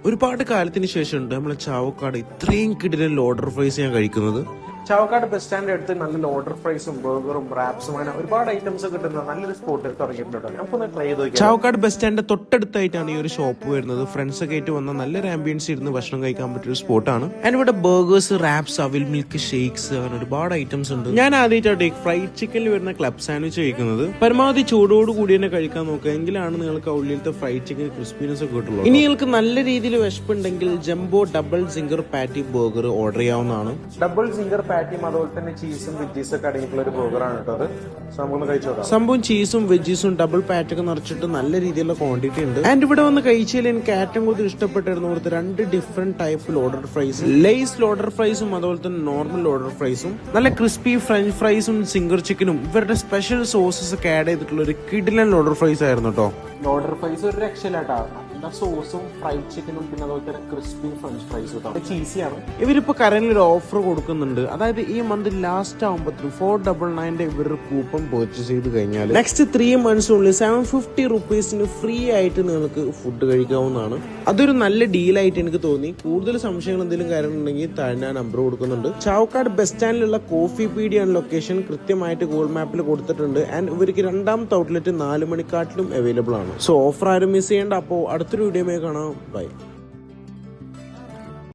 ഒരുപാട് കാലത്തിന് ശേഷമുണ്ട് നമ്മളെ ചാവക്കാട് ഇത്രയും കിടിലൻ ലോഡർ ഫ്രൈസ് ഞാൻ കഴിക്കുന്നത്. ചാവക്കാട് ബസ് സ്റ്റാൻഡ് അടുത്ത് നല്ല ലോഡർ ഫ്രൈസും ബർഗറും റാപ്സും അങ്ങനെ ഒരുപാട് ഐറ്റംസ് കിട്ടുന്ന നല്ലൊരു സ്പോട്ട് തുടങ്ങിയിട്ടുണ്ട്. നമുക്കൊന്ന് ട്രൈ ചെയ്ത് നോക്കാം. ചാവക്കാട് ബസ് സ്റ്റാൻഡിന്റെ തൊട്ടടുത്തായിട്ടാണ് ഈ ഒരു ഷോപ്പ് വരുന്നത്. ഫ്രണ്ട്സ് ഒക്കെ ആയിട്ട് വന്ന നല്ലൊരു ആംബിയൻസ് ഇരുന്ന് ഭക്ഷണം കഴിക്കാൻ പറ്റിയ ഒരു സ്പോട്ടാണ്. ആൻഡ് ഇവിടെ ബർഗേഴ്സ്, റാപ്സ്, അവിൽ മിൽക്ക് ഷേക്സ് അങ്ങനെ ഒരുപാട് ഐറ്റംസ് ഉണ്ട്. ഞാൻ ആദ്യമായിട്ടാണ് ഫ്രൈഡ് ചിക്കനിൽ വരുന്ന ക്ലബ് സാൻഡ്വിച്ച് കഴിക്കുന്നത്. പരമാവധി ചൂടോട് കൂടി തന്നെ കഴിക്കാൻ നോക്കുക, എങ്കിലാണ് നിങ്ങൾക്ക് ഉള്ളിലത്തെ ഫ്രൈഡ് ചിക്കൻ ക്രിസ്പിനെസ് ഒക്കെ കിട്ടുള്ളൂ. ഇനി നിങ്ങൾക്ക് നല്ല രീതിയിൽ വിശപ്പുണ്ടെങ്കിൽ ജംബോ ഡബിൾ സിംഗർ പാറ്റി ബർഗർ ഓർഡർ ചെയ്യാവുന്നതാണ്. ഡബിൾ സിംഗർ പാറ്റിയും അതുപോലെ തന്നെ ചീസും വെജീസും ഒക്കെ അടങ്ങിയിട്ടുള്ള ഒരു ബർഗറാണ് കേട്ടോ അത്. സംഭവം ചീസും വെജീസും ഡബിൾ പാറ്റൊക്കെ നിറച്ചിട്ട് നല്ല രീതിയിലുള്ള ക്വാണ്ടിറ്റി ഉണ്ട്. ആൻഡ് ഇവിടെ വന്ന് കഴിച്ചാൽ എനിക്ക് ഏറ്റവും കൂടുതൽ ഇഷ്ടപ്പെട്ടിരുന്നു ഇവിടുത്തെ 2 different type loader fries. Lay's loader ഫ്രൈസും അതുപോലെ തന്നെ നോർമൽ ലോഡർ ഫ്രൈസും. നല്ല ക്രിസ്പി ഫ്രഞ്ച് ഫ്രൈസും സിംഗർ ചിക്കനും ഇവരുടെ സ്പെഷ്യൽ സോസസ് ഒക്കെ ആഡ് ചെയ്തിട്ടുള്ള ഒരു കിടിലൻ ലോഡർ ഫ്രൈസ് ആയിരുന്നു കേട്ടോ. ലോഡർ ഫ്രൈസ് ഒരു രക്ഷയില്ലാട്ടോ. സോസും ഫ്രൈഡ് ചിക്കനും പിന്നെ അതുപോലെ തന്നെ ക്രിസ്പി ഫ്രഞ്ച് ഫ്രൈസും ചീസിയാണ്. ഇവരിപ്പോ കറന്റ് ഒരു ഓഫർ കൊടുക്കുന്നുണ്ട്. അതായത് ഈ മന്ത് ലാസ്റ്റ് ആകുമ്പോഴത്തേക്കും 499 ഇവരുടെ കൂപ്പൺ പർച്ചേസ് ചെയ്ത് കഴിഞ്ഞാൽ നെക്സ്റ്റ് 3 മന്ത്സിനുള്ളിൽ 750 റുപ്പീസിന് ഫ്രീ ആയിട്ട് നിങ്ങൾക്ക് ഫുഡ് കഴിക്കാവുന്നതാണ്. അതൊരു നല്ല ഡീലായിട്ട് എനിക്ക് തോന്നി. കൂടുതൽ സംശയങ്ങൾ എന്തെങ്കിലും കാര്യം ഉണ്ടെങ്കിൽ താഴെ ഞാൻ നമ്പർ കൊടുക്കുന്നുണ്ട്. ചാവക്കാട് ബസ് സ്റ്റാൻഡിലുള്ള കോഫി പീഡിയാണ് ലൊക്കേഷൻ. കൃത്യമായിട്ട് ഗൂഗിൾ മാപ്പിൽ കൊടുത്തിട്ടുണ്ട്. ആൻഡ് ഇവർക്ക് 2ാമത്തെ ഔട്ട്ലെറ്റ് 4 മണിക്കാട്ടിലും അവൈലബിൾ ആണ്. സോ ഓഫർ ആരും മിസ് ചെയ്യേണ്ട. അപ്പോൾ അടുത്തൊരു വീഡിയോ കാണാം. ബൈ.